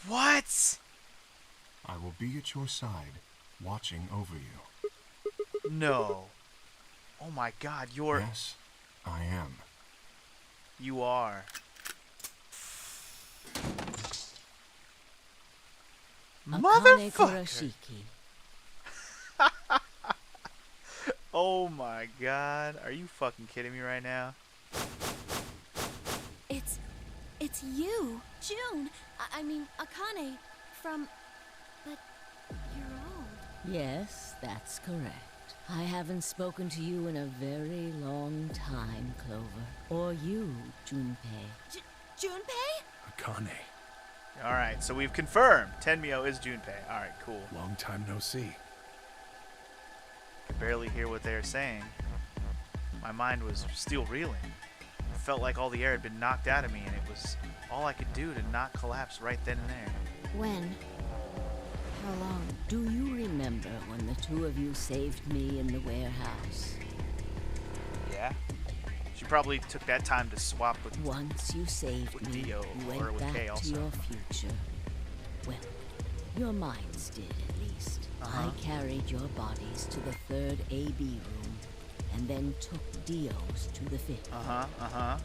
What? I will be at your side, watching over you. No. Oh my god, Yes, I am. You are. Akane Motherfucker! Kurashiki. Oh my god. Are you fucking kidding me right now? It's you, June. I mean, Akane, from... But you're old. Yes, that's correct. I haven't spoken to you in a very long time, Clover. Or you, Junpei. Junpei? Akane, Alright, so we've confirmed Tenmyo is Junpei. Alright, cool. long time no see. I could barely hear what they were saying. My mind was still reeling. It felt like all the air had been knocked out of me, and it was all I could do to not collapse right then and there. When? How long? Do you remember when the two of you saved me in the warehouse? Yeah? She probably took that time to swap with... Once you saved With me, Dio, you or went with Kay back to also. your future. Well, your minds did, at least. Uh-huh. I carried your bodies to the third AB room, and then took Dio's to the fifth. After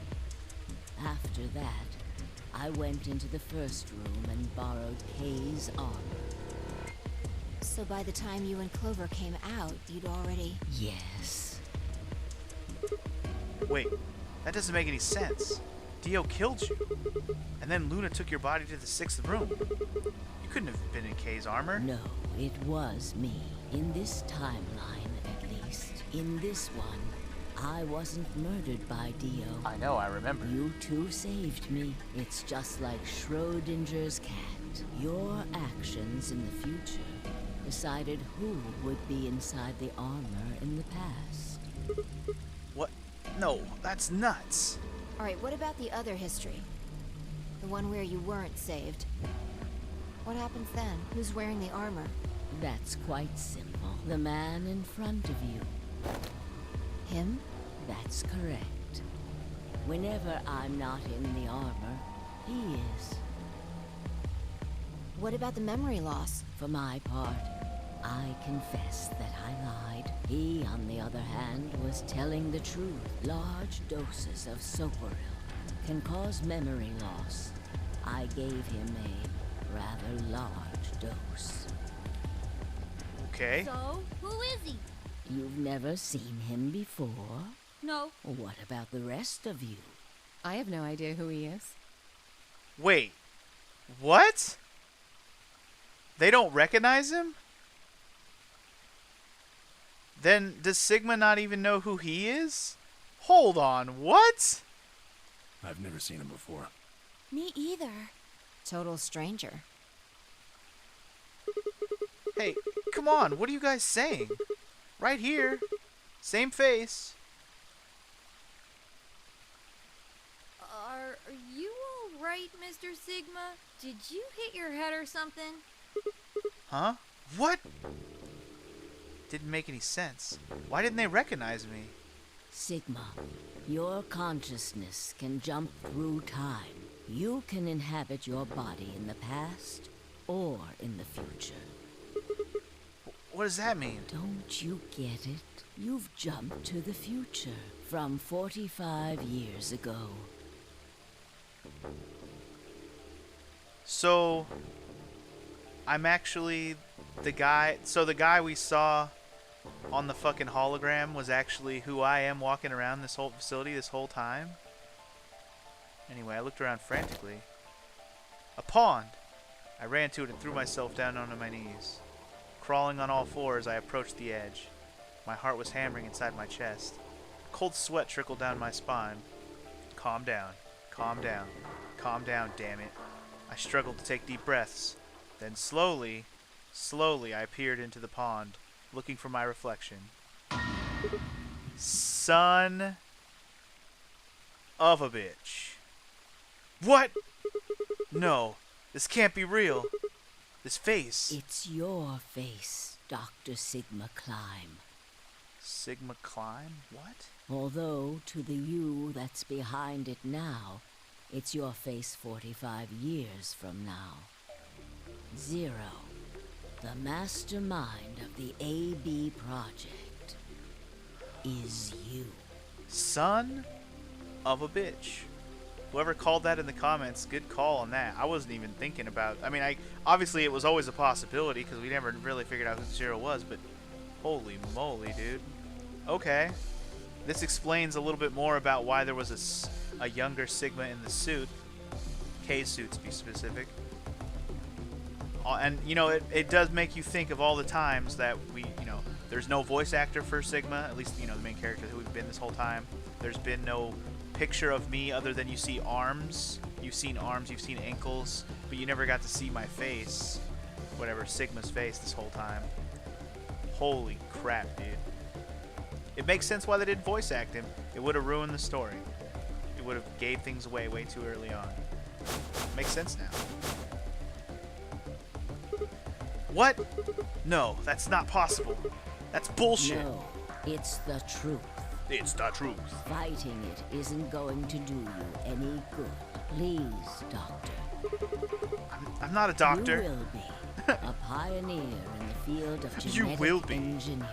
that, I went into the first room and borrowed Kay's armor. So by the time you and Clover came out, you'd already... Yes. Wait, that doesn't make any sense. Dio killed you. And then Luna took your body to the sixth room. You couldn't have been in Kay's armor. No, it was me. In this timeline, at least. In this one, I wasn't murdered by Dio. I know, I remember. You two saved me. It's just like Schrodinger's cat. Your actions in the future decided who would be inside the armor in the past. What? No, that's nuts. Alright, what about the other history? The one where you weren't saved. What happens then? Who's wearing the armor? That's quite simple. The man in front of you. Him? That's correct. Whenever I'm not in the armor, he is. What about the memory loss? For my part, I confess that I lied. He, on the other hand, was telling the truth. Large doses of Soporil can cause memory loss. I gave him a rather large dose. Okay. So, who is he? You've never seen him before? No. What about the rest of you? I have no idea who he is. Wait. What? They don't recognize him? Then does Sigma not even know who he is? Hold on, what? I've never seen him before. Me either. Total stranger. Hey, come on, what are you guys saying? Right here. Same face. Are you alright, Mr. Sigma? Did you hit your head or something? Huh? What? Didn't make any sense. Why didn't they recognize me? Sigma, your consciousness can jump through time. You can inhabit your body in the past or in the future. What does that mean? Don't you get it? You've jumped to the future from 45 years ago. So, I'm actually the guy... So the guy we saw on the fucking hologram was actually who I am walking around this whole facility this whole time? Anyway, I looked around frantically. A pond! I ran to it and threw myself down onto my knees. Crawling on all fours, I approached the edge. My heart was hammering inside my chest. Cold sweat trickled down my spine. Calm down. Calm down. Calm down, damn it. I struggled to take deep breaths. Then slowly, I peered into the pond, looking for my reflection. Son of a bitch. What? No, this can't be real. This face. It's your face, Dr. Sigma Climb. Sigma Climb? What? Although, to the you that's behind it now, it's your face 45 years from now. Zero, the mastermind of the AB project, is you. Son of a bitch. Whoever called that in the comments, good call on that. I wasn't even thinking about. I mean, obviously it was always a possibility because we never really figured out who Zero was. But holy moly, dude. Okay, this explains a little bit more about why there was a younger Sigma in the suit, K suit to be specific. And you know, it does make you think of all the times that there's no voice actor for Sigma, at least the main character who we've been this whole time. There's been no picture of me other than you see arms. You've seen arms, you've seen ankles, but you never got to see my face, whatever, Sigma's face this whole time. Holy crap, dude. It makes sense why they didn't voice act him. It would have ruined the story. It would have gave things away way too early on. Makes sense now. What? No, that's not possible. That's bullshit. No, it's the truth. It's the truth. Fighting it isn't going to do you any good. Please, Doctor. I'm not a doctor. You will be a pioneer in the field of You genetic will be. engineering.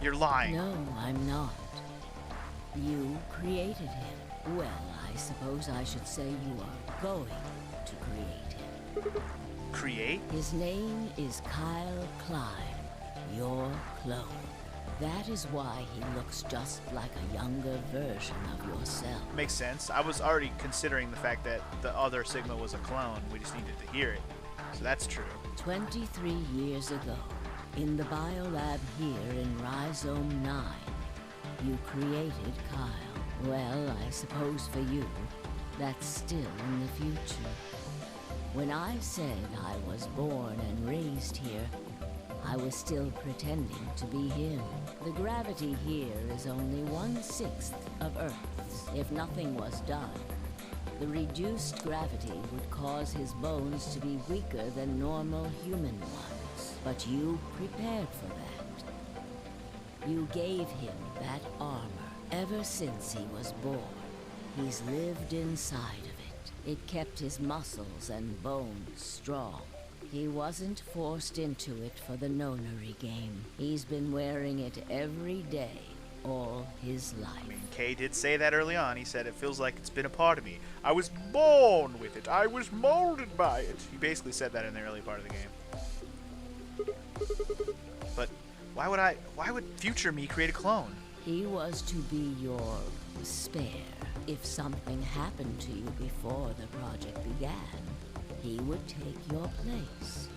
You're lying. No, I'm not. You created him. Well, I suppose I should say you are going to create him. Create? His name is Kyle Klein, your clone. That is why he looks just like a younger version of yourself. Makes sense. I was already considering the fact that the other Sigma was a clone. We just needed to hear it. So that's true. 23 years ago, in the biolab here in Rhizome 9, you created Kyle. Well, I suppose for you, that's still in the future. When I said I was born and raised here, I was still pretending to be him. The gravity here is only 1/6 of Earth's. If nothing was done, the reduced gravity would cause his bones to be weaker than normal human ones. But you prepared for that. You gave him that armor. Ever since he was born, he's lived inside of it. It kept his muscles and bones strong. He wasn't forced into it for the nonary game. He's been wearing it every day, all his life. I mean, Kay did say that early on. He said it feels like it's been a part of me. I was born with it. I was molded by it. He basically said that in the early part of the game. But why would future me create a clone? He was to be your spare. If something happened to you before the project began, he would take your place.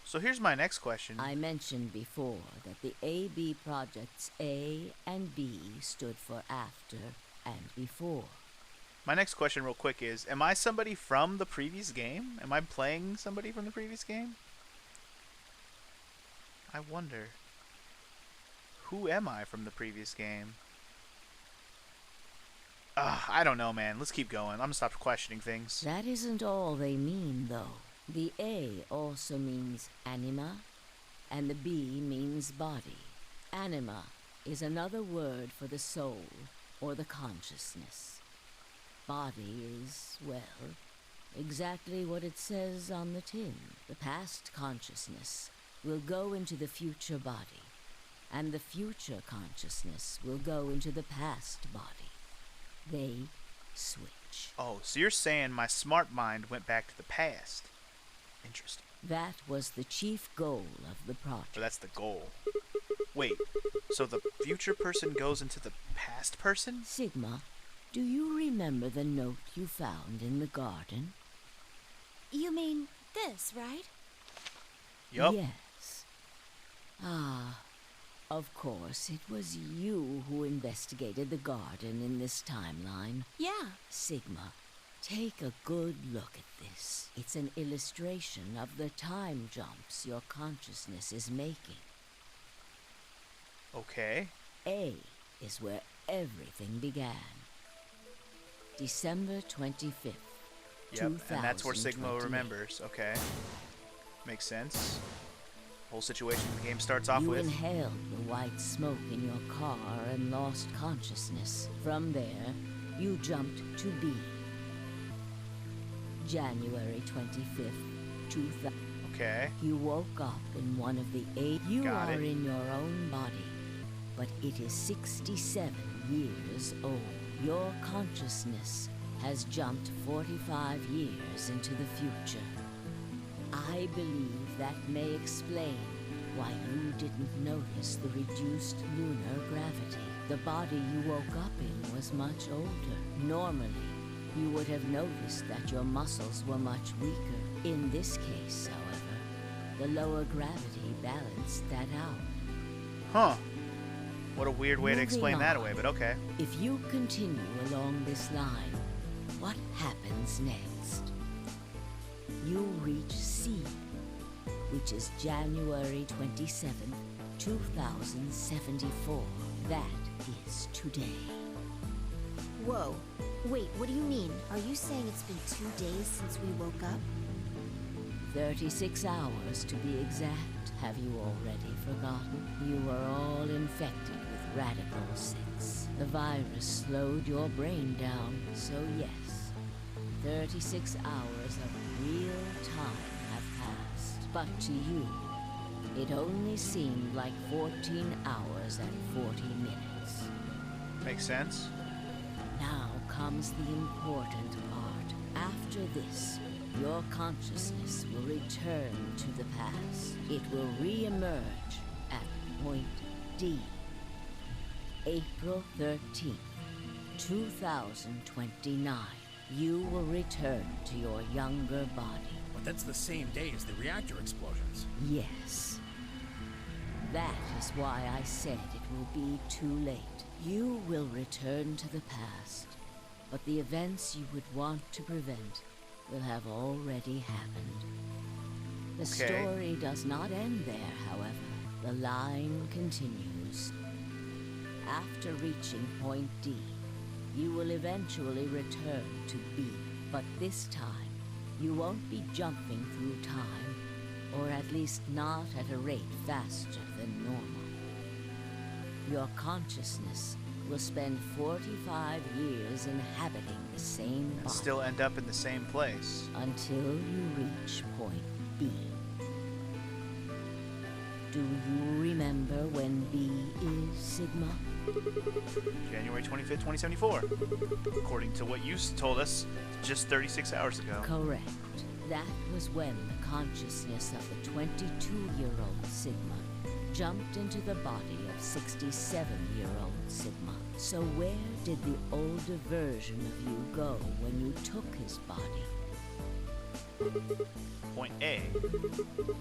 So here's my next question. I mentioned before that the AB projects A and B stood for after and before. My next question real quick is, am I somebody from the previous game? Am I playing somebody from the previous game? I wonder. Who am I from the previous game? I don't know, man. Let's keep going. I'm gonna stop questioning things. That isn't all they mean, though. The A also means anima, and the B means body. Anima is another word for the soul, or the consciousness. Body is, well, exactly what it says on the tin. The past consciousness will go into the future body, and the future consciousness will go into the past body. They switch. Oh, so you're saying my smart mind went back to the past. Interesting. That was the chief goal of the project. Or that's the goal. Wait, so the future person goes into the past person? Sigma, do you remember the note you found in the garden? You mean this, right? Yup. Yes. Ah, of course, it was you who investigated the garden in this timeline. Yeah. Sigma, take a good look at this. It's an illustration of the time jumps your consciousness is making. Okay. A is where everything began. December 25th, Yep, and that's where Sigma 2028. remembers. Okay. Makes sense. Whole situation the game starts off You with. inhaled the white smoke in your car and lost consciousness. From there, You jumped to B. January 25th, 2000. Okay. You woke up in one of the 8. You Got are it. in your own body, but it is 67 years old. Your consciousness has jumped 45 years into the future. I believe that may explain why you didn't notice the reduced lunar gravity. The body you woke up in was much older. Normally, you would have noticed that your muscles were much weaker. In this case, however, the lower gravity balanced that out. Huh. What a weird way to Moving explain that on. away, but okay. If you continue along this line, what happens next? You reach C, which is January 27th, 2074. That is today. Whoa. Wait, what do you mean? Are you saying it's been 2 days since we woke up? 36 hours to be exact. Have you already forgotten? You were all infected with Radical 6. The virus slowed your brain down, so yes, 36 hours of real time have passed. But to you, it only seemed like 14 hours and 40 minutes. Makes sense. Now comes the important part. After this, your consciousness will return to the past. It will re-emerge at point D. April 13th, 2029. You will return to your younger body. But that's the same day as the reactor explosions. Yes. That is why I said it will be too late. You will return to the past, but the events you would want to prevent will have already happened. The Okay. story does not end there, however. The line continues. After reaching point D, you will eventually return to B, but this time, you won't be jumping through time, or at least not at a rate faster than normal. Your consciousness will spend 45 years inhabiting the same And body still end up in the same place. until you reach point B. Do you remember when B is Sigma? January 25th, 2074. According to what you told us just 36 hours ago. Correct. That was when the consciousness of the 22-year-old Sigma jumped into the body of 67-year-old Sigma. So where did the older version of you go when you took his body? Point A,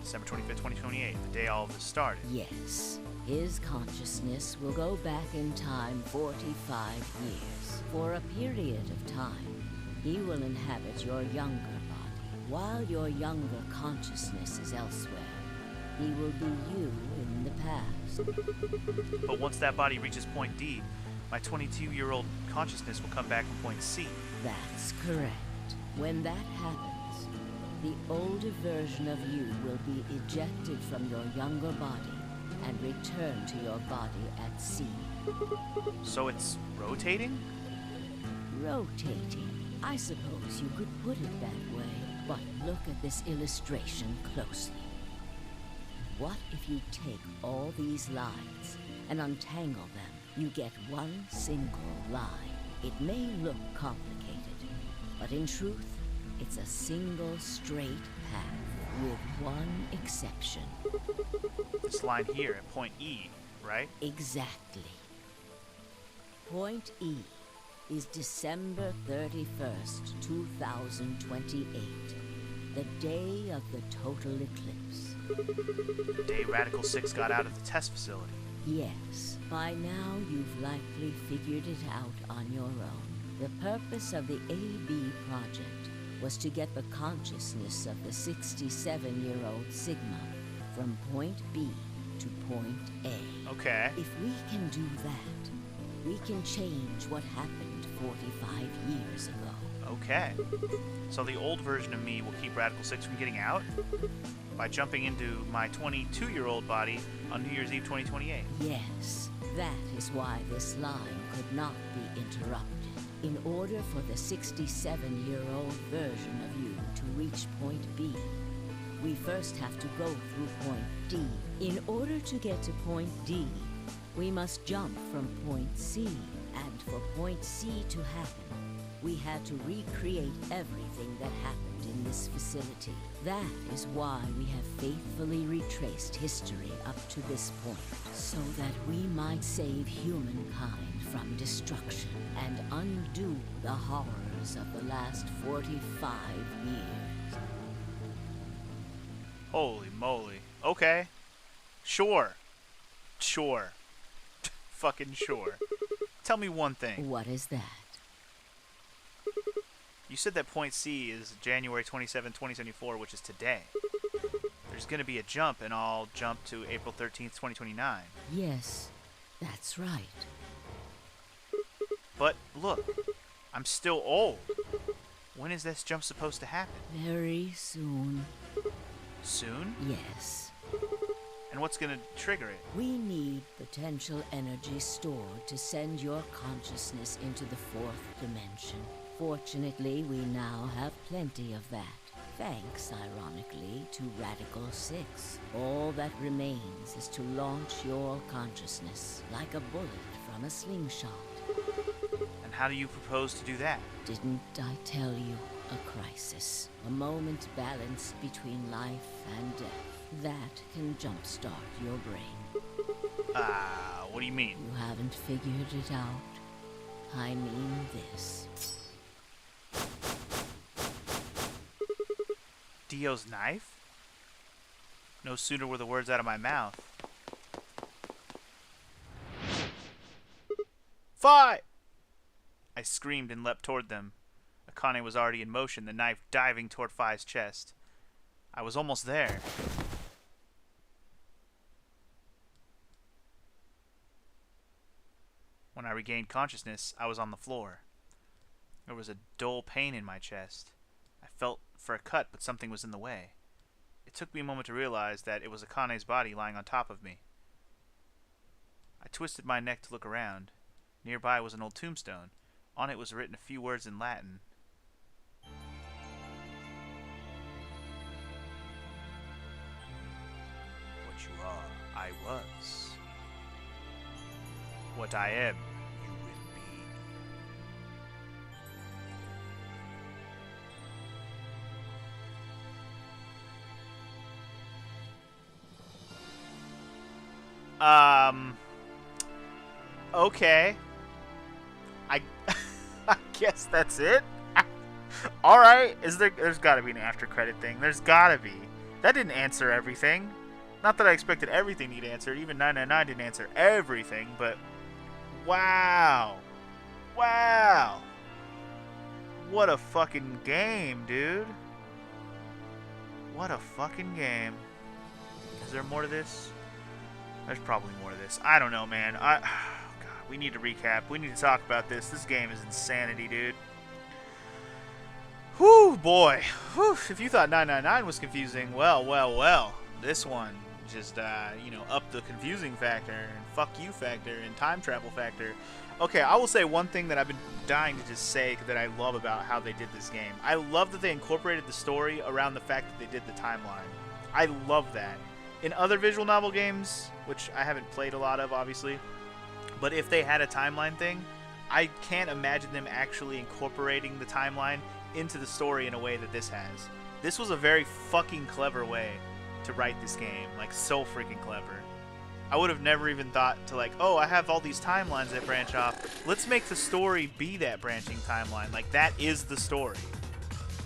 December 25th, 2028, the day all of this started. Yes, his consciousness will go back in time 45 years. For a period of time, he will inhabit your younger body. While your younger consciousness is elsewhere, he will be you in the past. But once that body reaches point D, my 22-year-old consciousness will come back from point C. That's correct. When that happens, the older version of you will be ejected from your younger body and return to your body at C. So it's rotating? Rotating. I suppose you could put it that way, but look at this illustration closely. What if you take all these lines and untangle them? You get one single line. It may look complicated, but in truth, it's a single straight path with one exception. This line here at point E, right? Exactly. Point E is December 31st, 2028, the day of the total eclipse. The day Radical 6 got out of the test facility. Yes, by now you've likely figured it out on your own. The purpose of the AB project was to get the consciousness of the 67-year-old Sigma from point B to point A. Okay. If we can do that, we can change what happened 45 years ago. Okay. So the old version of me will keep Radical 6 from getting out? By jumping into my 22-year-old body on New Year's Eve 2028. Yes, that is why this line could not be interrupted. In order for the 67-year-old version of you to reach point B, we first have to go through point D. In order to get to point D, we must jump from point C. And for point C to happen, we had to recreate everything that happened in this facility. That is why we have faithfully retraced history up to this point, so that we might save humankind from destruction and undo the horrors of the last 45 years. Holy moly. Okay. Sure. Sure. Fucking sure. Tell me one thing. What is that? You said that point C is January 27, 2074, which is today. There's going to be a jump, and I'll jump to April 13th, 2029. Yes, that's right. But look, I'm still old. When is this jump supposed to happen? Very soon. Soon? Yes. And what's going to trigger it? We need potential energy stored to send your consciousness into the fourth dimension. Fortunately, we now have plenty of that. Thanks, ironically, to Radical 6. All that remains is to launch your consciousness like a bullet from a slingshot. And how do you propose to do that? Didn't I tell you? A crisis. A moment balanced between life and death. That can jumpstart your brain. What do you mean? You haven't figured it out. I mean this. Dio's knife? No sooner were the words out of my mouth. Fight! I screamed and leapt toward them. Akane was already in motion, the knife diving toward Fi's chest. I was almost there. When I regained consciousness, I was on the floor. There was a dull pain in my chest. I felt for a cut, but something was in the way. It took me a moment to realize that it was Akane's body lying on top of me. I twisted my neck to look around. Nearby was an old tombstone. On it was written a few words in Latin. What you are, I was. What I am, you will be. Okay. I guess that's it. All right. There's got to be an after credit thing. There's got to be. That didn't answer everything. Not that I expected everything to get answered. Even 999 didn't answer everything, but wow. Wow. What a fucking game, dude. What a fucking game. Is there more to this? There's probably more to this. I don't know, man. God, we need to recap. We need to talk about this. This game is insanity, dude. Whew, boy. Whew. If you thought 999 was confusing, well. This one just, upped the confusing factor and fuck you factor and time travel factor. Okay, I will say one thing that I've been dying to just say that I love about how they did this game. I love that they incorporated the story around the fact that they did the timeline. I love that. In other visual novel games, which I haven't played a lot of, obviously, but if they had a timeline thing, I can't imagine them actually incorporating the timeline into the story in a way that this has. This was a very fucking clever way to write this game. Like, so freaking clever. I would have never even thought to, like, oh, I have all these timelines that branch off. Let's make the story be that branching timeline. Like, that is the story.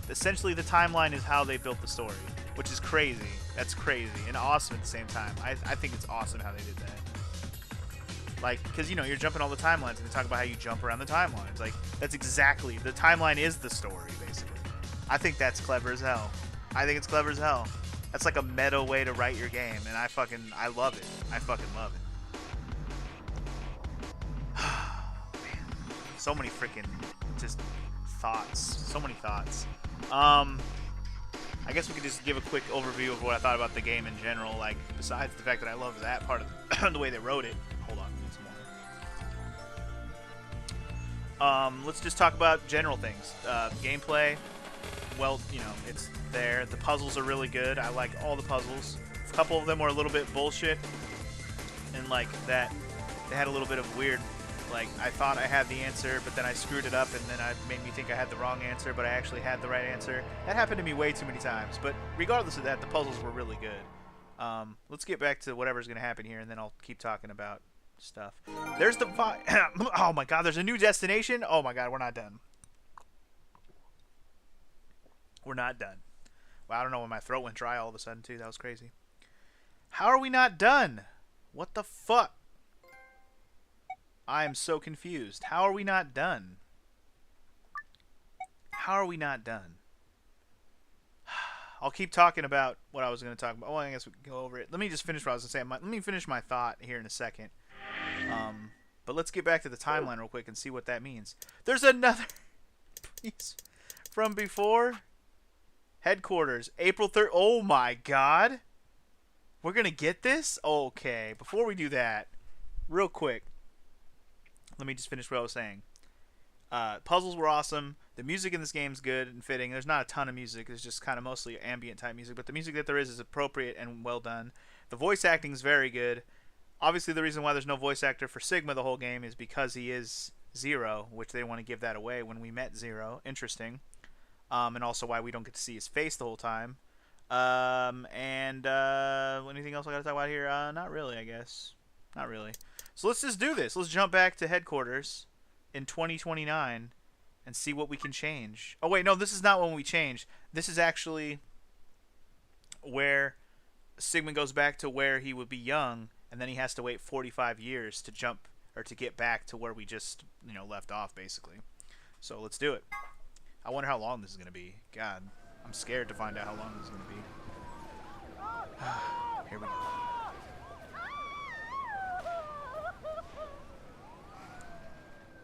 Essentially, the timeline is how they built the story, which is crazy. That's crazy and awesome at the same time. I think it's awesome how they did that. Like, because, you're jumping all the timelines, and they talk about how you jump around the timelines. Like, that's exactly, the timeline is the story, basically. I think that's clever as hell. I think it's clever as hell. That's like a meta way to write your game, and I love it. I fucking love it. Man. So many freaking, just thoughts. So many thoughts. I guess we could just give a quick overview of what I thought about the game in general, like, besides the fact that I love that part of the way they wrote it. Hold on, some Let's just talk about general things. Gameplay, well, you know, it's there. The puzzles are really good. I like all the puzzles. A couple of them were a little bit bullshit, and like that, they had a little bit of weird. Like, I thought I had the answer, but then I screwed it up, and then it made me think I had the wrong answer, but I actually had the right answer. That happened to me way too many times. But regardless of that, the puzzles were really good. Let's get back to whatever's going to happen here, and then I'll keep talking about stuff. There's the oh my god, there's a new destination. Oh my god, we're not done. We're not done. Well, I don't know when my throat went dry all of a sudden too. That was crazy. How are we not done? What the fuck? I am so confused. How are we not done? How are we not done? I'll keep talking about what I was going to talk about. Well, I guess we can go over it. Let me just finish what I was going to say. Let me finish my thought here in a second. But let's get back to the timeline real quick and see what that means. There's another piece from before. Headquarters, April 3rd. Oh my god. We're going to get this? Okay. Before we do that, real quick, let me just finish what I was saying. Puzzles were awesome. The music in this game is good and fitting. There's not a ton of music. It's just kind of mostly ambient type music. But the music that there is appropriate and well done. The voice acting is very good. Obviously, the reason why there's no voice actor for Sigma the whole game is because he is Zero, which they want to give that away when we met Zero. Interesting. And also why we don't get to see his face the whole time. Anything else I got to talk about here? Not really, I guess. Not really. So let's just do this. Let's jump back to headquarters in 2029 and see what we can change. Oh, wait, no, this is not when we change. This is actually where Sigmund goes back to where he would be young, and then he has to wait 45 years to jump, or to get back to where we just, you know, left off, basically. So let's do it. I wonder how long this is going to be. God, I'm scared to find out how long this is going to be. Here we go.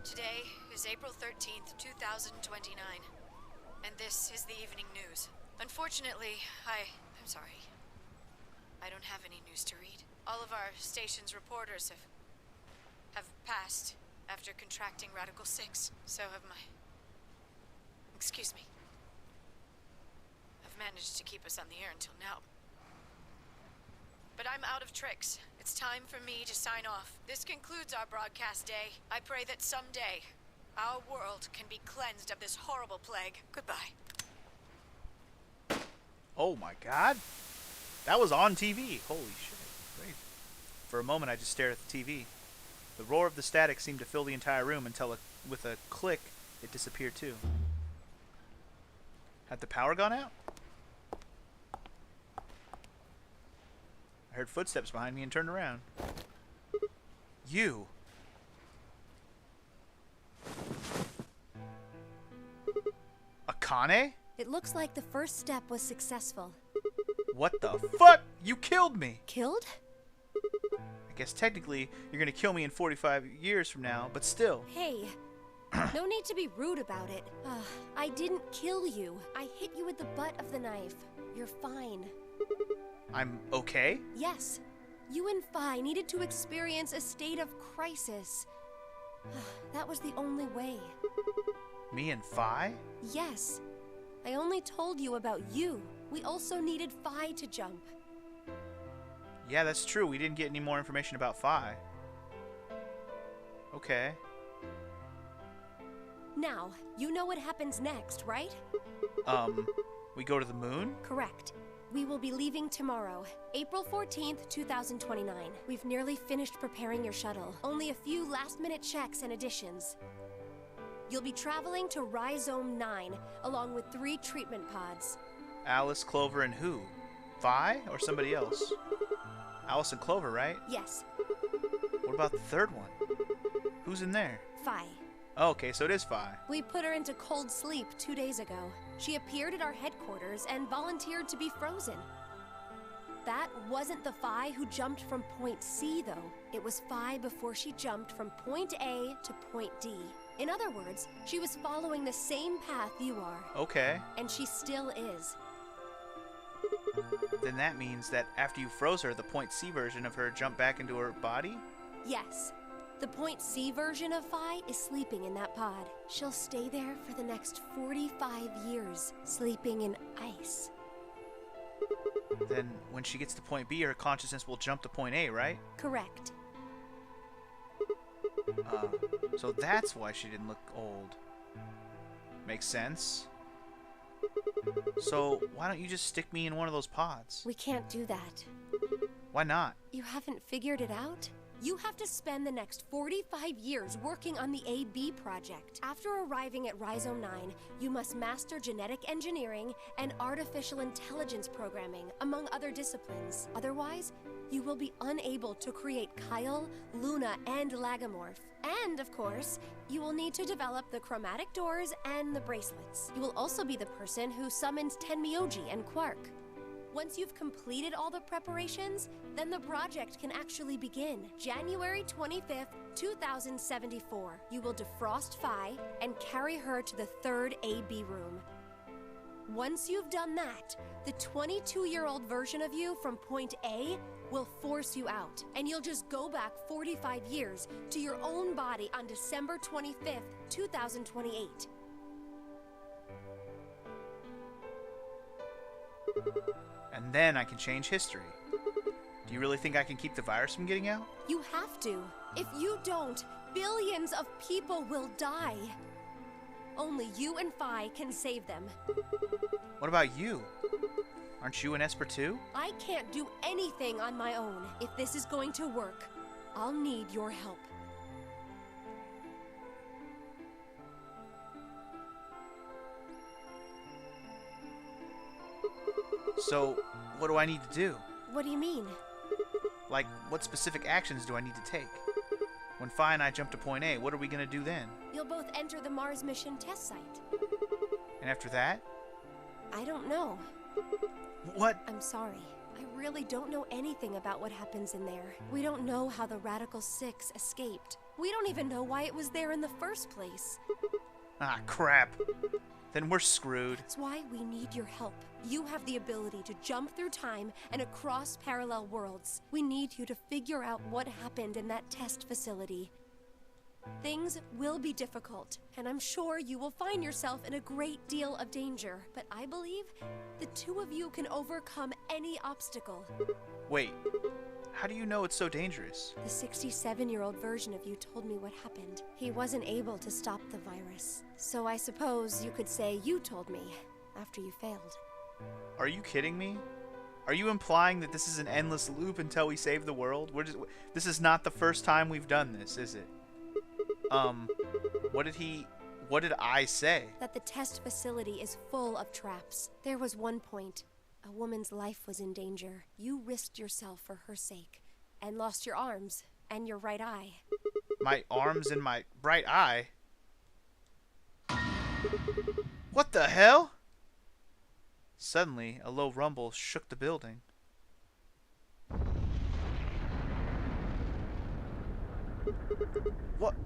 Today is April 13th, 2029, and this is the evening news. Unfortunately, I'm sorry. I don't have any news to read. All of our station's reporters have passed after contracting Radical 6. So have my... Excuse me. I've managed to keep us on the air until now. But I'm out of tricks. It's time for me to sign off. This concludes our broadcast day. I pray that someday our world can be cleansed of this horrible plague. Goodbye. Oh my god. That was on TV. Holy shit. Great. For a moment, I just stared at the TV. The roar of the static seemed to fill the entire room until, with a click, it disappeared too. Had the power gone out? I heard footsteps behind me and turned around. You. Akane? It looks like the first step was successful. What the fuck? You killed me! Killed? I guess technically you're gonna kill me in 45 years from now, but still. Hey, no need to be rude about it. I didn't kill you. I hit you with the butt of the knife. You're fine. I'm okay? Yes. You and Phi needed to experience a state of crisis. That was the only way. Me and Phi? Yes. I only told you about you. We also needed Phi to jump. Yeah, that's true. We didn't get any more information about Phi. Okay. Now, you know what happens next, right? We go to the moon? Correct. We will be leaving tomorrow, April 14th, 2029. We've nearly finished preparing your shuttle. Only a few last-minute checks and additions. You'll be traveling to Rhizome 9, along with 3 treatment pods. Alice, Clover, and who? Phi or somebody else? Alice and Clover, right? Yes. What about the third one? Who's in there? Phi. Oh, okay, so it is Phi. We put her into cold sleep 2 days ago. She appeared at our headquarters and volunteered to be frozen. That wasn't the Phi who jumped from point C, though. It was Phi before she jumped from point A to point D. In other words, she was following the same path you are. Okay. And she still is. Then that means that after you froze her, the point C version of her jumped back into her body? Yes. The Point C version of Phi is sleeping in that pod. She'll stay there for the next 45 years, sleeping in ice. Then when she gets to point B, her consciousness will jump to point A, right? Correct. So that's why she didn't look old. Makes sense. So why don't you just stick me in one of those pods? We can't do that. Why not? You haven't figured it out? You have to spend the next 45 years working on the AB project. After arriving at Rhizome 9, you must master genetic engineering and artificial intelligence programming, among other disciplines. Otherwise, you will be unable to create Kyle, Luna, and Lagomorph. And, of course, you will need to develop the chromatic doors and the bracelets. You will also be the person who summons Tenmyoji and Quark. Once you've completed all the preparations, then the project can actually begin. January 25th, 2074. You will defrost Phi and carry her to the third AB room. Once you've done that, the 22-year-old version of you from Point A will force you out, and you'll just go back 45 years to your own body on December 25th, 2028. And then I can change history. Do you really think I can keep the virus from getting out? You have to. If you don't, billions of people will die. Only you and Phi can save them. What about you? Aren't you an Esper too? I can't do anything on my own. If this is going to work, I'll need your help. So, what do I need to do? What do you mean? Like, what specific actions do I need to take? When Phi and I jump to point A, what are we gonna do then? You'll both enter the Mars mission test site. And after that? I don't know. What? I'm sorry. I really don't know anything about what happens in there. We don't know how the Radical Six escaped. We don't even know why it was there in the first place. Ah, crap. Then we're screwed. That's why we need your help. You have the ability to jump through time and across parallel worlds. We need you to figure out what happened in that test facility. Things will be difficult, and I'm sure you will find yourself in a great deal of danger. But I believe the two of you can overcome any obstacle. Wait, how do you know it's so dangerous? The 67-year-old version of you told me what happened. He wasn't able to stop the virus. So I suppose you could say you told me after you failed. Are you kidding me? Are you implying that this is an endless loop until we save the world? This is not the first time we've done this, is it? What did I say? That the test facility is full of traps. There was one point. A woman's life was in danger. You risked yourself for her sake, and lost your arms and your right eye. My arms and my right eye? What the hell? Suddenly, a low rumble shook the building.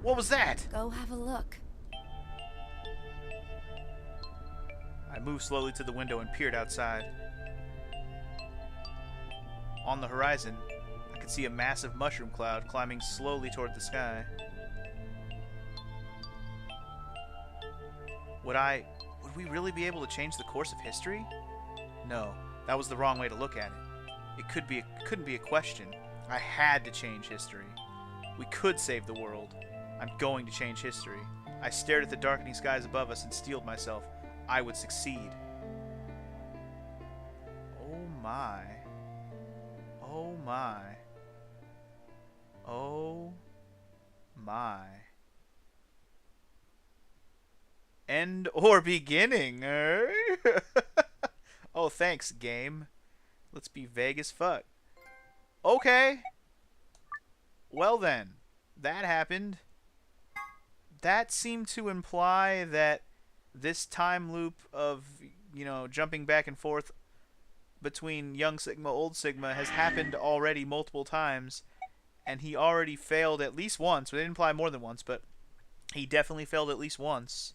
What was that? Go have a look. I moved slowly to the window and peered outside. On the horizon, I could see a massive mushroom cloud climbing slowly toward the sky. Would we really be able to change the course of history? No, that was the wrong way to look at it. It couldn't be a question. I had to change history. We could save the world. I'm going to change history. I stared at the darkening skies above us and steeled myself. I would succeed. Oh my. Oh my. Oh my. End or beginning, Oh, thanks, game. Let's be vague as fuck. Okay. Well then, that happened. That seemed to imply that this time loop of, jumping back and forth between young Sigma, old Sigma has happened already multiple times, and he already failed at least once. It didn't imply more than once, but he definitely failed at least once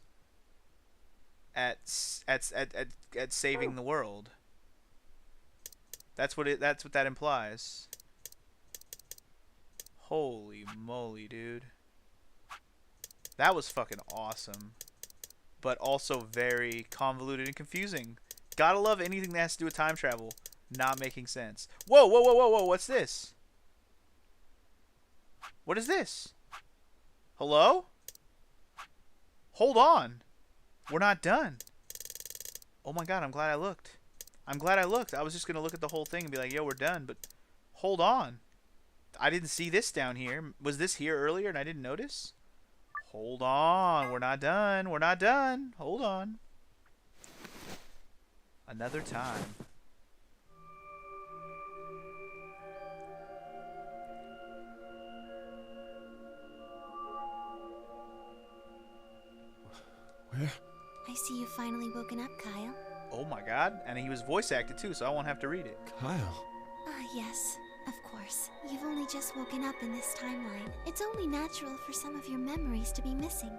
at saving the world. That's what that implies. Holy moly, dude. That was fucking awesome. But also very convoluted and confusing. Gotta love anything that has to do with time travel not making sense. Whoa, whoa, whoa, whoa, whoa, what's this? What is this? Hello? Hold on. We're not done. Oh my god, I'm glad I looked. I'm glad I looked. I was just gonna look at the whole thing and be like, yo, we're done, but hold on. I didn't see this down here. Was this here earlier and I didn't notice? Hold on. We're not done. We're not done. Hold on. Another time. Where? I see you finally woken up, Kyle. Oh my god. And he was voice acted too, so I won't have to read it. Kyle. Ah, yes. Of course. You've only just woken up in this timeline. It's only natural for some of your memories to be missing.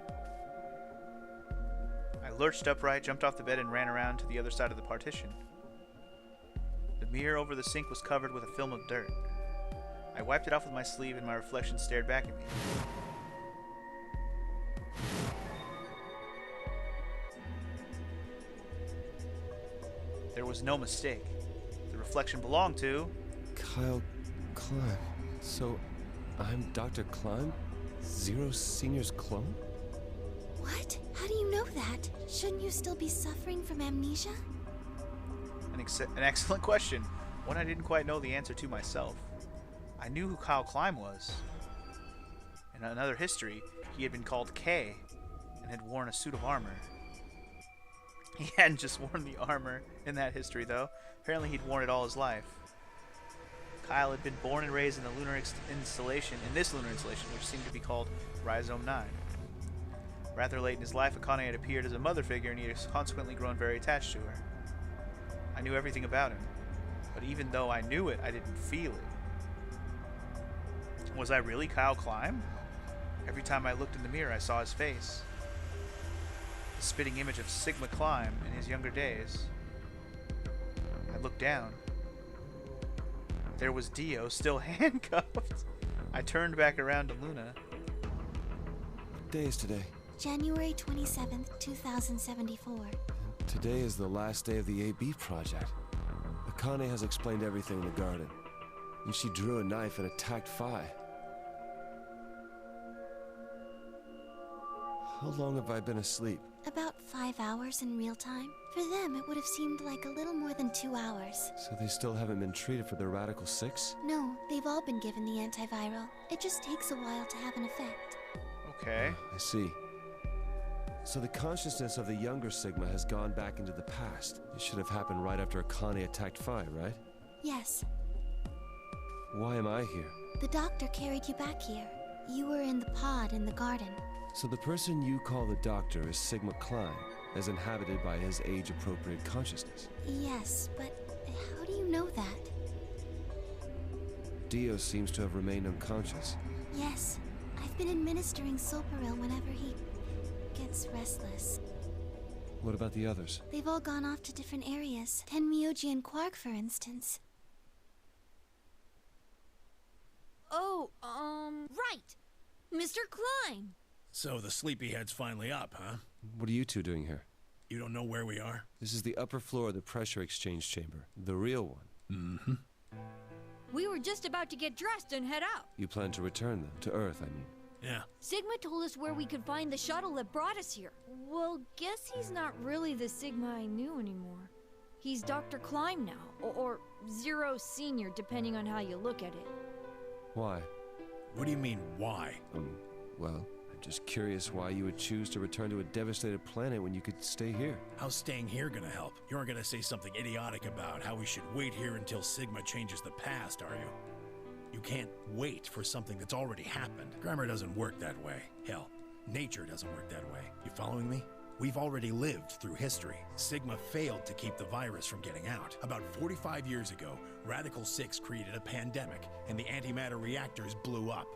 I lurched upright, jumped off the bed, and ran around to the other side of the partition. The mirror over the sink was covered with a film of dirt. I wiped it off with my sleeve, and my reflection stared back at me. There was no mistake. The reflection belonged to... Kyle Klein. So, I'm Dr. Klein? Zero Senior's clone? What? How do you know that? Shouldn't you still be suffering from amnesia? An excellent question. One I didn't quite know the answer to myself. I knew who Kyle Klein was. In another history, he had been called K and had worn a suit of armor. He hadn't just worn the armor in that history, though. Apparently he'd worn it all his life. Kyle had been born and raised in the lunar installation, which seemed to be called Rhizome 9. Rather late in his life, Akane had appeared as a mother figure, and he had consequently grown very attached to her. I knew everything about him, but even though I knew it, I didn't feel it. Was I really Kyle Klein? Every time I looked in the mirror, I saw his face. The spitting image of Sigma Klein in his younger days. I looked down. There was Dio, still handcuffed. I turned back around to Luna. What day is today? January 27th, 2074. And today is the last day of the AB project. Akane has explained everything in the garden. And she drew a knife and attacked Phi. How long have I been asleep? About 5 hours in real time. For them, it would have seemed like a little more than 2 hours. So they still haven't been treated for their Radical 6? No, they've all been given the antiviral. It just takes a while to have an effect. Okay. I see. So the consciousness of the younger Sigma has gone back into the past. It should have happened right after Akane attacked Phi, right? Yes. Why am I here? The doctor carried you back here. You were in the pod in the garden. So the person you call the doctor is Sigma Klein, as inhabited by his age-appropriate consciousness. Yes, but how do you know that? Dio seems to have remained unconscious. Yes. I've been administering Soparil whenever he gets restless. What about the others? They've all gone off to different areas. Tenmyoji and Quark, for instance. Oh, right! Mr. Klein! So the sleepyhead's finally up, huh? What are you two doing here? You don't know where we are? This is the upper floor of the pressure exchange chamber. The real one. Mm-hmm. We were just about to get dressed and head out. You plan to return them to Earth, I mean. Yeah. Sigma told us where we could find the shuttle that brought us here. Well, guess he's not really the Sigma I knew anymore. He's Dr. Klein now, or Zero Senior, depending on how you look at it. Why? What do you mean, why? Well, I'm just curious why you would choose to return to a devastated planet when you could stay here. How's staying here gonna help? You aren't gonna say something idiotic about how we should wait here until Sigma changes the past, are you? You can't wait for something that's already happened. Grammar doesn't work that way. Hell, nature doesn't work that way. You following me? We've already lived through history. Sigma failed to keep the virus from getting out. About 45 years ago, Radical 6 created a pandemic, and the antimatter reactors blew up.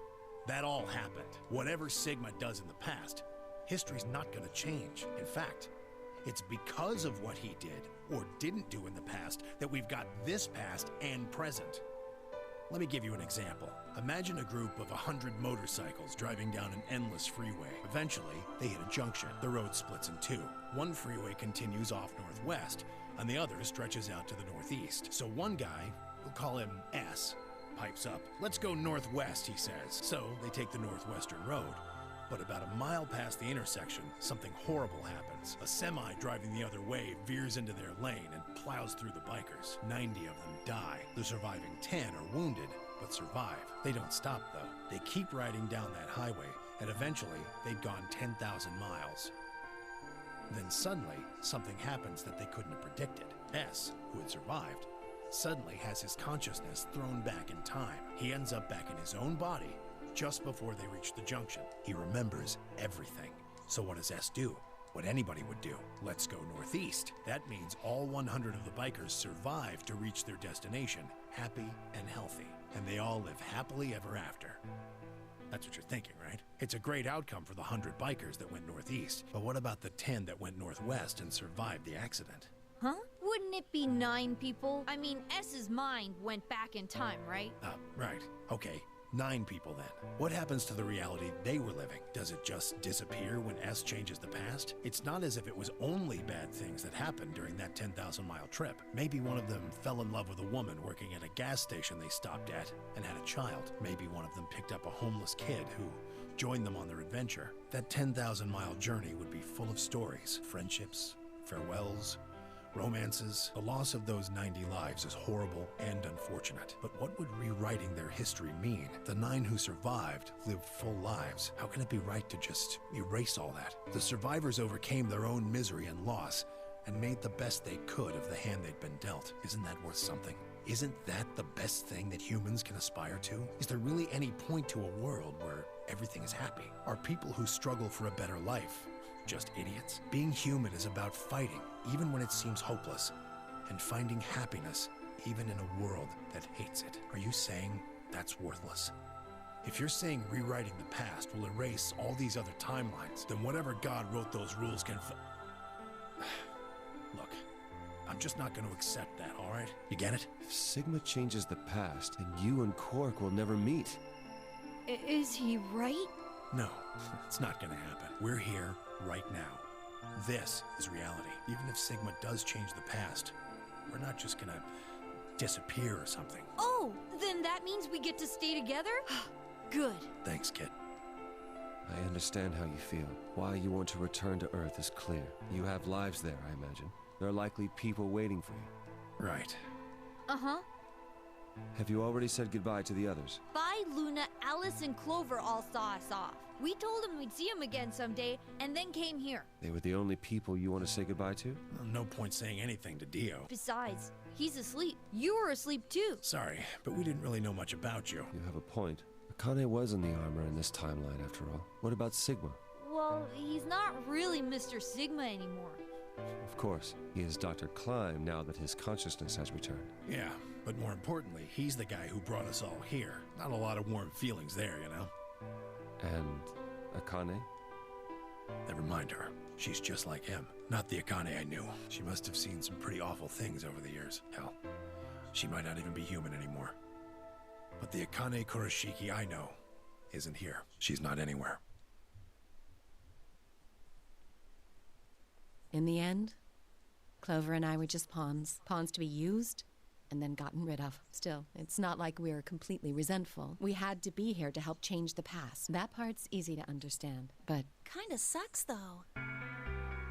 That all happened. Whatever Sigma does in the past, history's not gonna change. In fact, it's because of what he did, or didn't do in the past, that we've got this past and present. Let me give you an example. Imagine a group of 100 motorcycles driving down an endless freeway. Eventually, they hit a junction. The road splits in two. One freeway continues off northwest, and the other stretches out to the northeast. So one guy, we'll call him S, pipes up. "Let's go northwest," he says. So they take the northwestern road. But about a mile past the intersection, something horrible happens. A semi driving the other way veers into their lane and plows through the bikers. 90 of them die. The surviving 10 are wounded, but survive. They don't stop, though. They keep riding down that highway, and eventually, they'd gone 10,000 miles. Then suddenly, something happens that they couldn't have predicted. S, who had survived, suddenly has his consciousness thrown back in time. He ends up back in his own body just before they reach the junction. He remembers everything. So what does S do? What anybody would do. Let's go northeast. That means all 100 of the bikers survive to reach their destination, happy and healthy. And they all live happily ever after. That's what you're thinking, right? It's a great outcome for the 100 bikers that went northeast. But what about the 10 that went northwest and survived the accident? Huh? Wouldn't it be 9 people? I mean, S's mind went back in time, right? Right. Okay. 9 people then. What happens to the reality they were living? Does it just disappear when S changes the past? It's not as if it was only bad things that happened during that 10,000-mile trip. Maybe one of them fell in love with a woman working at a gas station they stopped at and had a child. Maybe one of them picked up a homeless kid who joined them on their adventure. That 10,000-mile journey would be full of stories, friendships, farewells, romances. The loss of those 90 lives is horrible and unfortunate. But what would rewriting their history mean? The 9 who survived lived full lives. How can it be right to just erase all that? The survivors overcame their own misery and loss and made the best they could of the hand they'd been dealt. Isn't that worth something? Isn't that the best thing that humans can aspire to? Is there really any point to a world where everything is happy? Are people who struggle for a better life just idiots? Being human is about fighting, even when it seems hopeless, and finding happiness, even in a world that hates it. Are you saying that's worthless? If you're saying rewriting the past will erase all these other timelines, then whatever God wrote those rules can Look, I'm just not going to accept that, all right? You get it? If Sigma changes the past, then you and Quark will never meet. Is he right? No, it's not going to happen. We're here right now. This is reality. Even if Sigma does change the past, we're not just going to disappear or something. Oh, then that means we get to stay together? Good. Thanks, kid. I understand how you feel. Why you want to return to Earth is clear. You have lives there, I imagine. There are likely people waiting for you. Right. Uh-huh. Have you already said goodbye to the others? Bye, Luna, Alice, and Clover all saw us off. We told them we'd see them again someday, and then came here. They were the only people you want to say goodbye to? No point saying anything to Dio. Besides, he's asleep. You were asleep too. Sorry, but we didn't really know much about you. You have a point. Akane was in the armor in this timeline, after all. What about Sigma? Well, he's not really Mr. Sigma anymore. Of course, he is Dr. Klein now that his consciousness has returned. Yeah, but more importantly, he's the guy who brought us all here. Not a lot of warm feelings there, you know? And Akane? Never mind her. She's just like him. Not the Akane I knew. She must have seen some pretty awful things over the years. Hell, she might not even be human anymore. But the Akane Kurashiki I know isn't here. She's not anywhere. In the end, Clover and I were just pawns. Pawns to be used and then gotten rid of. Still, it's not like we were completely resentful. We had to be here to help change the past. That part's easy to understand, but... Kinda sucks, though.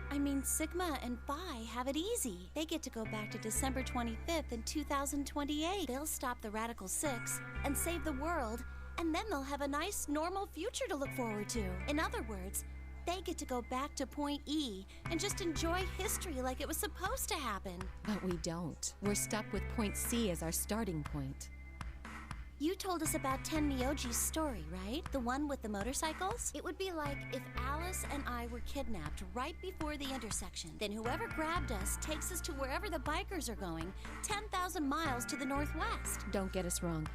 I mean, Sigma and Phi have it easy. They get to go back to December 25th in 2028. They'll stop the Radical Six and save the world, and then they'll have a nice, normal future to look forward to. In other words, they get to go back to Point E and just enjoy history like it was supposed to happen. But we don't. We're stuck with Point C as our starting point. You told us about Ten Myoji's story, right? The one with the motorcycles? It would be like if Alice and I were kidnapped right before the intersection. Then whoever grabbed us takes us to wherever the bikers are going, 10,000 miles to the northwest. Don't get us wrong.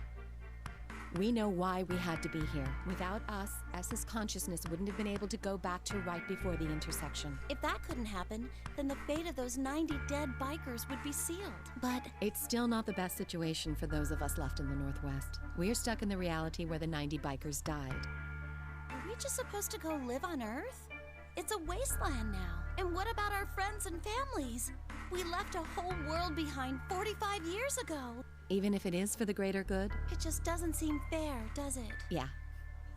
We know why we had to be here. Without us, S's consciousness wouldn't have been able to go back to right before the intersection. If that couldn't happen, then the fate of those 90 dead bikers would be sealed. But It's still not the best situation for those of us left in the Northwest. We're stuck in the reality where the 90 bikers died. are we just supposed to go live on Earth? It's a wasteland now. And what about our friends and families? We left a whole world behind 45 years ago. Even if it is for the greater good, It just doesn't seem fair, does it? yeah,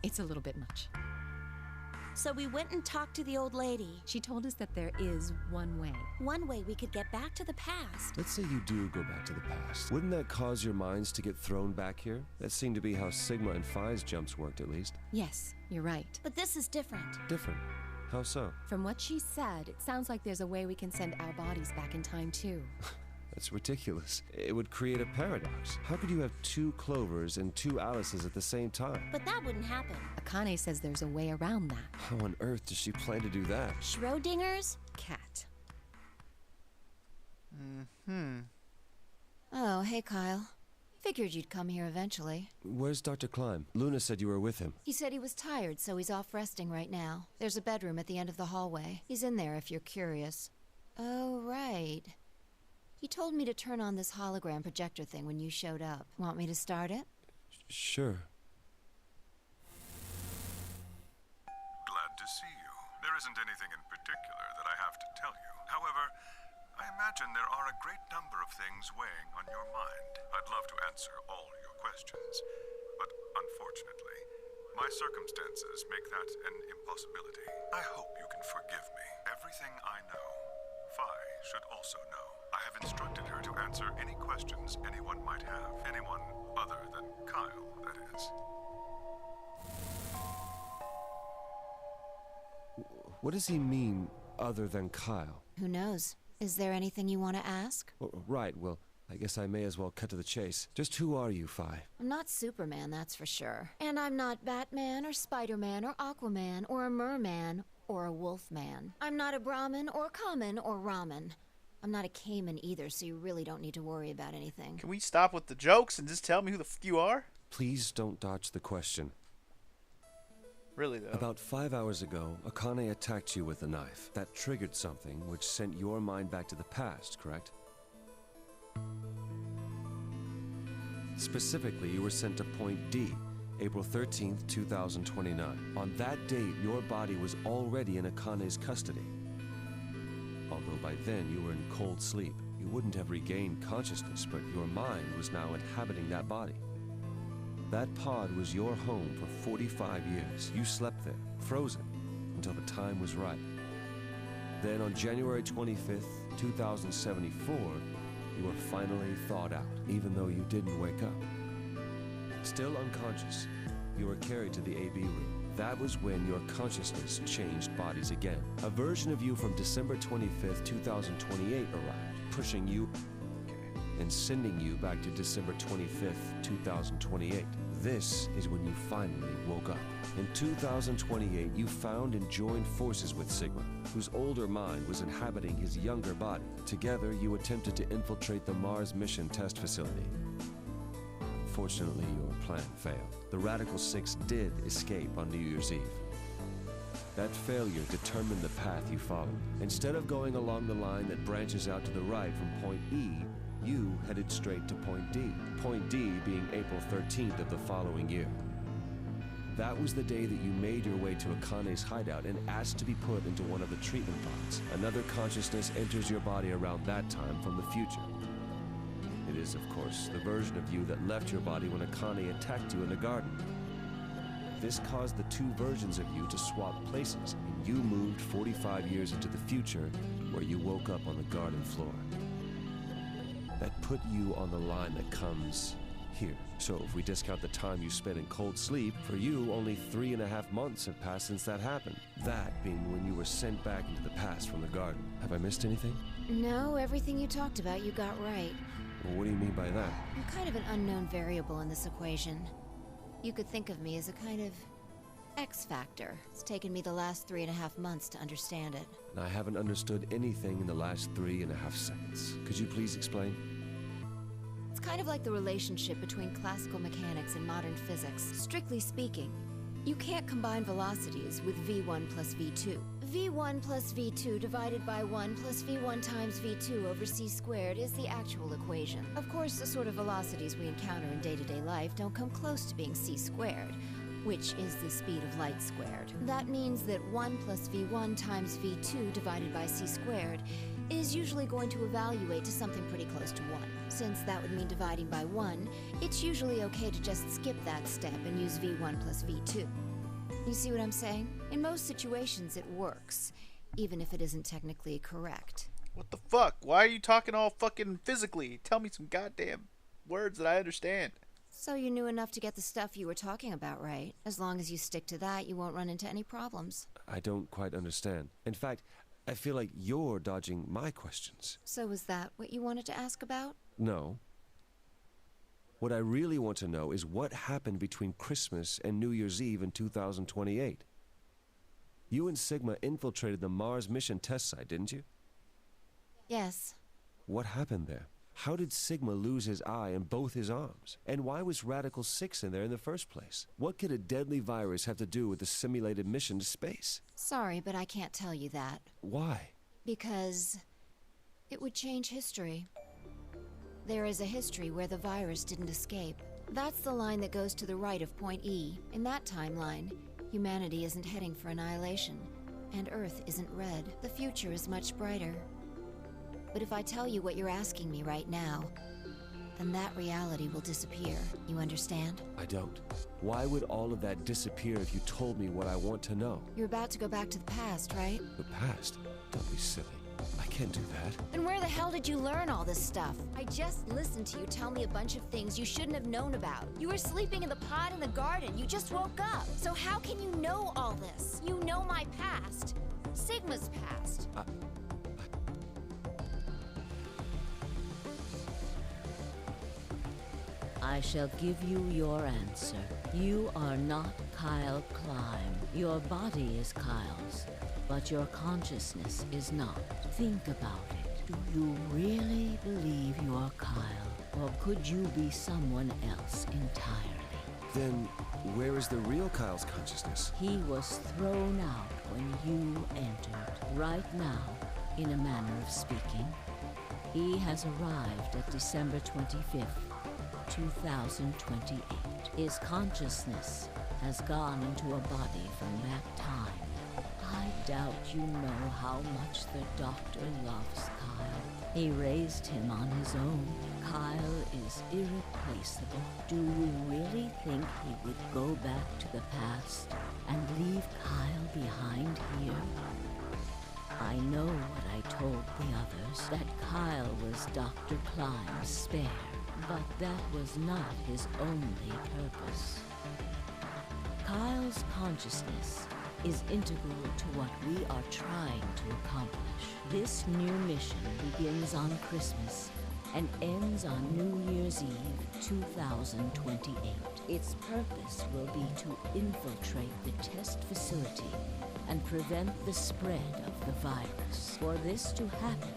it's a little bit much. So we went and talked to the old lady. She told us that there is one way. One way we could get back to the past. Let's say you do go back to the past. Wouldn't that cause your minds to get thrown back here? That seemed to be how Sigma and Phi's jumps worked, at least. Yes, you're right. But this is different. Different. How so? From what she said, it sounds like there's a way we can send our bodies back in time too. That's ridiculous. It would create a paradox. How could you have two Clovers and two Alices at the same time? But that wouldn't happen. Akane says there's a way around that. How on earth does she plan to do that? Schrodinger's? Cat. Oh, hey, Kyle. Figured you'd come here eventually. Where's Dr. Klein? Luna said you were with him. He said he was tired, so he's off resting right now. There's a bedroom at the end of the hallway. He's in there if you're curious. Oh, right. He told me to turn on this hologram projector thing when you showed up. Want me to start it? Sure. Glad to see you. There isn't anything in particular that I have to tell you. However, I imagine there are a great number of things weighing on your mind. I'd love to answer all your questions, but unfortunately, my circumstances make that an impossibility. I hope you can forgive me. Everything I know, Phi should also know. I have instructed her to answer any questions anyone might have. Anyone other than Kyle, that is. What does he mean, other than Kyle? Who knows? Is there anything you want to ask? Right, well, I guess I may as well cut to the chase. Just who are you, Phi? I'm not Superman, that's for sure. And I'm not Batman or Spider-Man or Aquaman or a merman or a wolfman. I'm not a Brahmin or common or ramen. I'm not a Cayman either, so you really don't need to worry about anything. Can we stop with the jokes and just tell me who the f you are? Please don't dodge the question. Really, though. About 5 hours ago, Akane attacked you with a knife. That triggered something which sent your mind back to the past, correct? Specifically, you were sent to Point D, April 13th, 2029. On that date, your body was already in Akane's custody. Although by then you were in cold sleep, you wouldn't have regained consciousness, but your mind was now inhabiting that body. That pod was your home for 45 years. You slept there, frozen, until the time was right. Then on January 25th, 2074, you were finally thawed out, even though you didn't wake up. Still unconscious, you were carried to the AB room. That was when your consciousness changed bodies again. A version of you from December 25th, 2028 arrived, pushing you and sending you back to December 25th, 2028. This is when you finally woke up. In 2028, you found and joined forces with Sigma, whose older mind was inhabiting his younger body. Together, you attempted to infiltrate the Mars mission test facility. Unfortunately, your plan failed. The Radical Six did escape on New Year's Eve. That failure determined the path you followed. Instead of going along the line that branches out to the right from Point E, you headed straight to Point D. Point D being April 13th of the following year. That was the day that you made your way to Akane's hideout and asked to be put into one of the treatment pods. Another consciousness enters your body around that time from the future. It is, of course, the version of you that left your body when Akane attacked you in the garden. This caused the two versions of you to swap places, and you moved 45 years into the future, where you woke up on the garden floor. That put you on the line that comes here. So if we discount the time you spent in cold sleep, for you, only 3.5 months have passed since that happened. That being when you were sent back into the past from the garden. Have I missed anything? No, everything you talked about you got right. Well, what do you mean by that? I'm kind of an unknown variable in this equation. You could think of me as a kind of X factor. It's taken me the last 3.5 months to understand it. And I haven't understood anything in the last 3.5 seconds. Could you please explain? It's kind of like the relationship between classical mechanics and modern physics. Strictly speaking, you can't combine velocities with v1 plus v2. v1 plus v2 divided by 1 plus v1 times v2 over c squared is the actual equation. Of course, the sort of velocities we encounter in day-to-day life don't come close to being c squared, which is the speed of light squared. That means that 1 plus v1 times v2 divided by c squared is usually going to evaluate to something pretty close to 1. Since that would mean dividing by 1, it's usually okay to just skip that step and use v1 plus v2. You see what I'm saying? In most situations it works, even if it isn't technically correct. What the fuck? Why are you talking all fucking physically? Tell me some goddamn words that I understand. So you knew enough to get the stuff you were talking about, right? As long as you stick to that, you won't run into any problems. I don't quite understand. In fact, I feel like you're dodging my questions. So was that what you wanted to ask about? No. What I really want to know is what happened between Christmas and New Year's Eve in 2028. You and Sigma infiltrated the Mars mission test site, didn't you? Yes. What happened there? How did Sigma lose his eye and both his arms? And why was Radical 6 in there in the first place? What could a deadly virus have to do with the simulated mission to space? Sorry, but I can't tell you that. Why? Because it would change history. There is a history where the virus didn't escape. That's the line that goes to the right of point E. In that timeline, humanity isn't heading for annihilation, and Earth isn't red. The future is much brighter. But if I tell you what you're asking me right now, then that reality will disappear. You understand? I don't. Why would all of that disappear if you told me what I want to know? You're about to go back to the past, right? The past? Don't be silly. I can't do that. Then where the hell did you learn all this stuff? I just listened to you tell me a bunch of things you shouldn't have known about. You were sleeping in the pod in the garden. You just woke up. So how can you know all this? You know my past. Sigma's past. I shall give you your answer. You are not Kyle Climb. Your body is Kyle's, but your consciousness is not. Think about it. Do you really believe you are Kyle, or could you be someone else entirely? Then, where is the real Kyle's consciousness? He was thrown out when you entered. Right now, in a manner of speaking, he has arrived at December 25th, 2028. His consciousness has gone into a body from that time. I doubt you know how much the doctor loves Kyle. He raised him on his own. Kyle is irreplaceable. Do you really think he would go back to the past and leave Kyle behind here? I know what I told the others, that Kyle was Dr. Climb's spare, but that was not his only purpose. Kyle's consciousness is integral to what we are trying to accomplish. This new mission begins on Christmas and ends on New Year's Eve 2028. Its purpose will be to infiltrate the test facility and prevent the spread of the virus. For this to happen,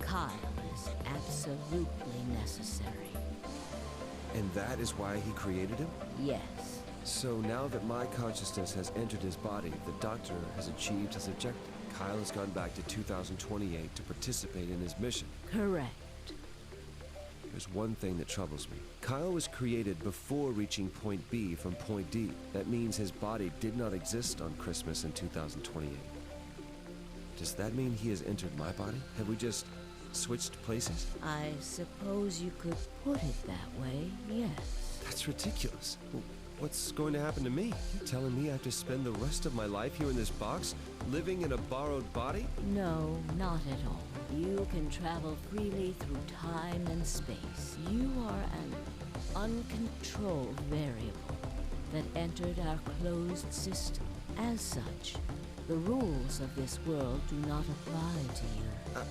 Kyle is absolutely necessary. And that is why he created him? Yes. So now that my consciousness has entered his body, the doctor has achieved his objective. Kyle has gone back to 2028 to participate in his mission. Correct. There's one thing that troubles me. Kyle was created before reaching point B from point D. That means his body did not exist on Christmas in 2028. Does that mean he has entered my body? Have we just switched places? I suppose you could put it that way, yes. That's ridiculous. What's going to happen to me? You telling me I have to spend the rest of my life here in this box, living in a borrowed body? No, not at all. You can travel freely through time and space. You are an uncontrolled variable that entered our closed system. As such, the rules of this world do not apply to you.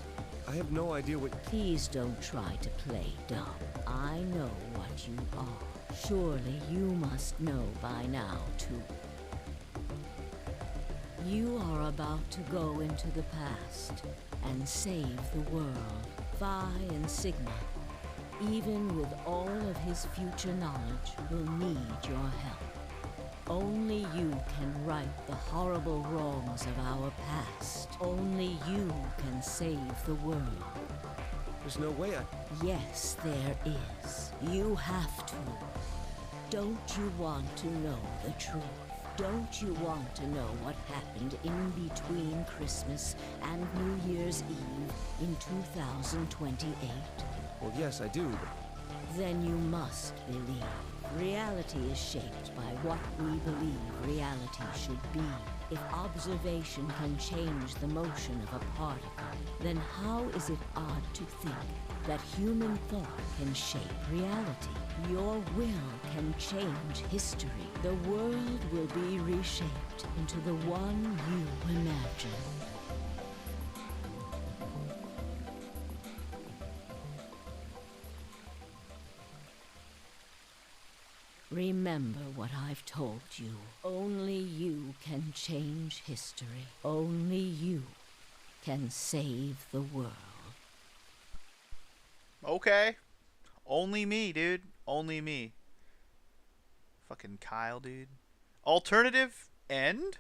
I have no idea what... Please don't try to play dumb. I know what you are. Surely you must know by now, too. You are about to go into the past and save the world. Phi and Sigma even with all of his future knowledge, will need your help. Only you can right the horrible wrongs of our past. Only you can save the world. There's no way I... Yes, there is. You have to. Don't you want to know the truth? Don't you want to know what happened in between Christmas and New Year's Eve in 2028? Well, yes, I do. Then you must believe. Reality is shaped by what we believe reality should be. If observation can change the motion of a particle, then how is it odd to think that human thought can shape reality? Your will can change history. The world will be reshaped into the one you imagine. Remember what I've told you. Only you can change history. Only you can save the world. Okay. Only me, dude. Only me. Fucking Kyle, dude. Alternative end?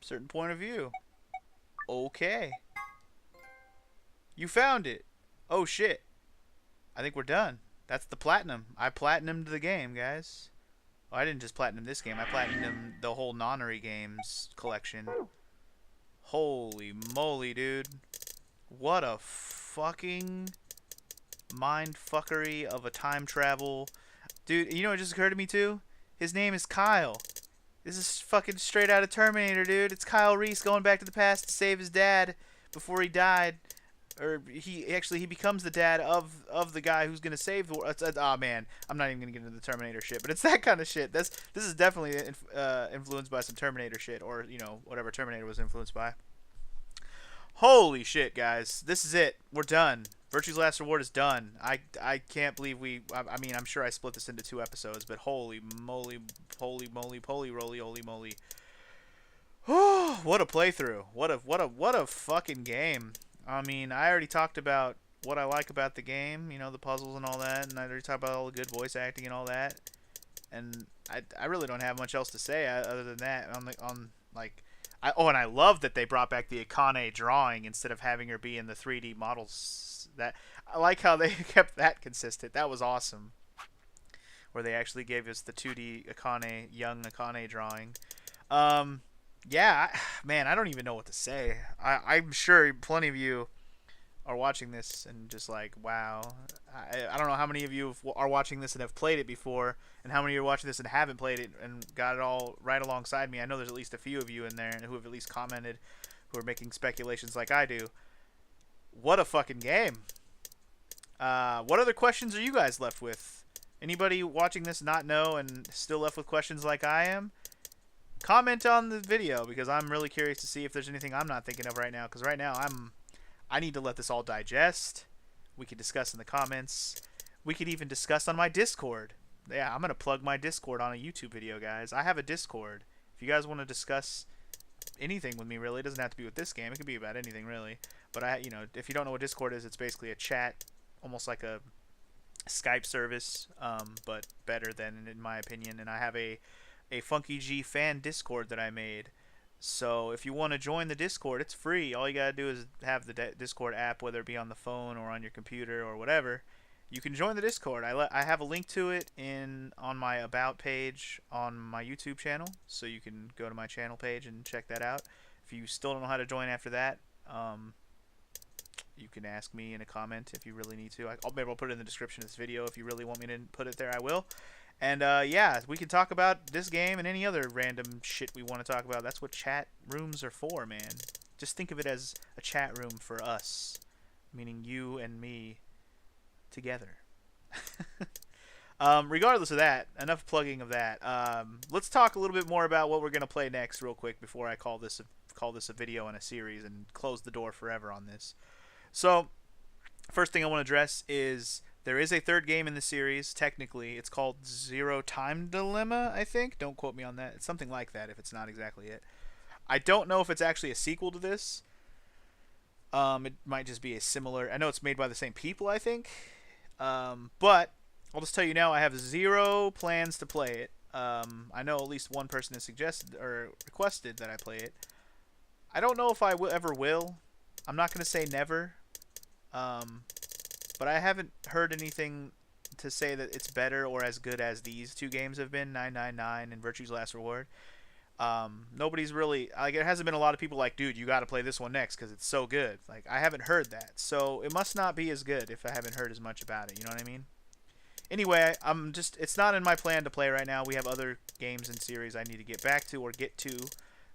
Certain point of view. Okay. You found it. Oh shit. I think we're done. That's the platinum. I platinumed the game, guys. Well, I didn't just platinum this game. I platinumed the whole Nonary games collection. Holy moly, dude. What a fucking mindfuckery of a time travel. Dude, you know what just occurred to me, too? His name is Kyle. This is fucking straight out of Terminator, dude. It's Kyle Reese going back to the past to save his dad before he died. Or he becomes the dad of the guy who's gonna save the world. Oh man, I'm not even gonna get into the Terminator shit, but it's that kind of shit. This is definitely influenced by some Terminator shit, or you know whatever Terminator was influenced by. Holy shit, guys, this is it. We're done. Virtue's Last Reward is done. I can't believe I mean, I'm sure I split this into 2 episodes, but holy moly, holy moly, poly roly, holy moly. Oh, what a playthrough. What a fucking game. I mean, I already talked about what I like about the game, you know, the puzzles and all that, and I already talked about all the good voice acting and all that. And I really don't have much else to say other than that. And I love that they brought back the Akane drawing instead of having her be in the 3D models. That I like how they kept that consistent. That was awesome. Where they actually gave us the 2D Akane, young Akane drawing. Yeah, man, I don't even know what to say. I'm sure plenty of you are watching this and just like, wow. I don't know how many of you are watching this and have played it before, and how many are watching this and haven't played it and got it all right alongside me. I know there's at least a few of you in there who have at least commented, who are making speculations like I do. What a fucking game. What other questions are you guys left with? Anybody watching this not know and still left with questions like I am? Comment on the video, because I'm really curious to see if there's anything I'm not thinking of right now, because right now I need to let this all digest. We could discuss in the comments. We could even discuss on my Discord. Yeah, I'm going to plug my Discord on a YouTube video, guys. I have a Discord. If you guys want to discuss anything with me, really, it doesn't have to be with this game. It could be about anything, really. But if you don't know what Discord is, it's basically a chat, almost like a Skype service, but better than, in my opinion. And I have a Funky G fan Discord that I made. So if you want to join the Discord, it's free. All you gotta do is have the Discord app, whether it be on the phone or on your computer or whatever. You can join the Discord. I have a link to it on my About page on my YouTube channel, so you can go to my channel page and check that out. If you still don't know how to join after that, you can ask me in a comment if you really need to. Maybe I'll put it in the description of this video. If you really want me to put it there, I will. And yeah, we can talk about this game and any other random shit we want to talk about. That's what chat rooms are for, man. Just think of it as a chat room for us, meaning you and me together. Regardless of that, enough plugging of that. Let's talk a little bit more about what we're gonna play next, real quick, before I call this a video and a series and close the door forever on this. So, first thing I want to address is there is a third game in the series. Technically, it's called Zero Time Dilemma, I think. Don't quote me on that. It's something like that if it's not exactly it. I don't know if it's actually a sequel to this. It might just be a similar. I know it's made by the same people, I think. But I'll just tell you now, I have zero plans to play it. I know at least one person has suggested or requested that I play it. I don't know if I ever will. I'm not going to say never. But I haven't heard anything to say that it's better or as good as these two games have been, 999 and Virtue's Last Reward. Nobody's really, like, it hasn't been a lot of people like, dude, you got to play this one next because it's so good. Like, I haven't heard that. So it must not be as good if I haven't heard as much about it. You know what I mean? Anyway, it's not in my plan to play right now. We have other games and series I need to get back to or get to.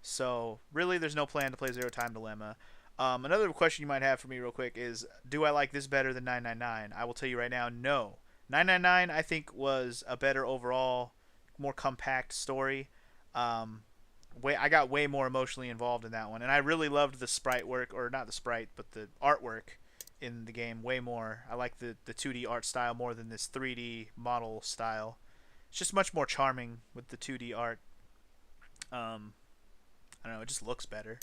So really, there's no plan to play Zero Time Dilemma. Another question you might have for me real quick is, do I like this better than 999? I will tell you right now, no. 999, I think, was a better overall, more compact story. I got way more emotionally involved in that one, and I really loved the sprite work, or not the sprite, but the artwork in the game way more. I like the 2D art style more than this 3D model style. It's just much more charming with the 2D art. I don't know, it just looks better.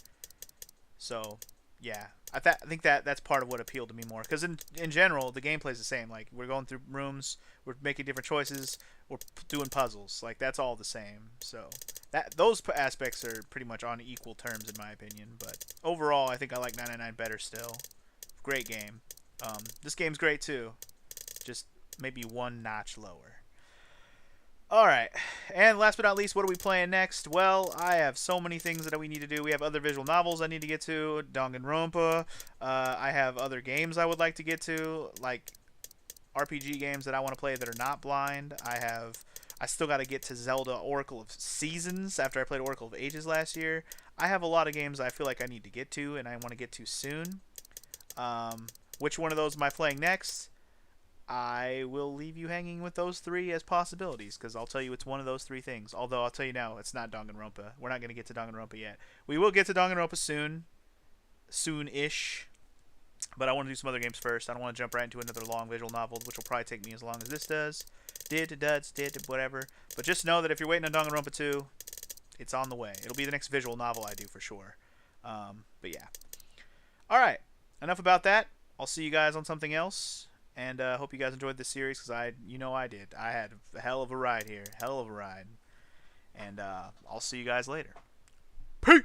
So, yeah, I think that's part of what appealed to me more. Because in general, the gameplay's the same. Like, we're going through rooms, we're making different choices, we're doing puzzles. Like, that's all the same. So, those aspects are pretty much on equal terms in my opinion. But overall, I think I like 999 better still. Great game. This game's great too. Just maybe one notch lower. Alright, and last but not least, what are we playing next? Well, I have so many things that we need to do. We have other visual novels I need to get to, Danganronpa. I have other games I would like to get to, like RPG games that I want to play that are not blind. I still got to get to Zelda Oracle of Seasons after I played Oracle of Ages last year. I have a lot of games I feel like I need to get to and I want to get to soon. Which one of those am I playing next? I will leave you hanging with those three as possibilities, because I'll tell you it's one of those three things. Although I'll tell you now, it's not Danganronpa. We're not going to get to Danganronpa yet. We will get to Danganronpa soon. Soon-ish. But I want to do some other games first. I don't want to jump right into another long visual novel, which will probably take me as long as this does. Whatever. But just know that if you're waiting on Danganronpa 2, it's on the way. It'll be the next visual novel I do for sure. But yeah. Alright. Enough about that. I'll see you guys on something else. And hope you guys enjoyed this series, because I did. I had a hell of a ride here. Hell of a ride. And I'll see you guys later. Peace!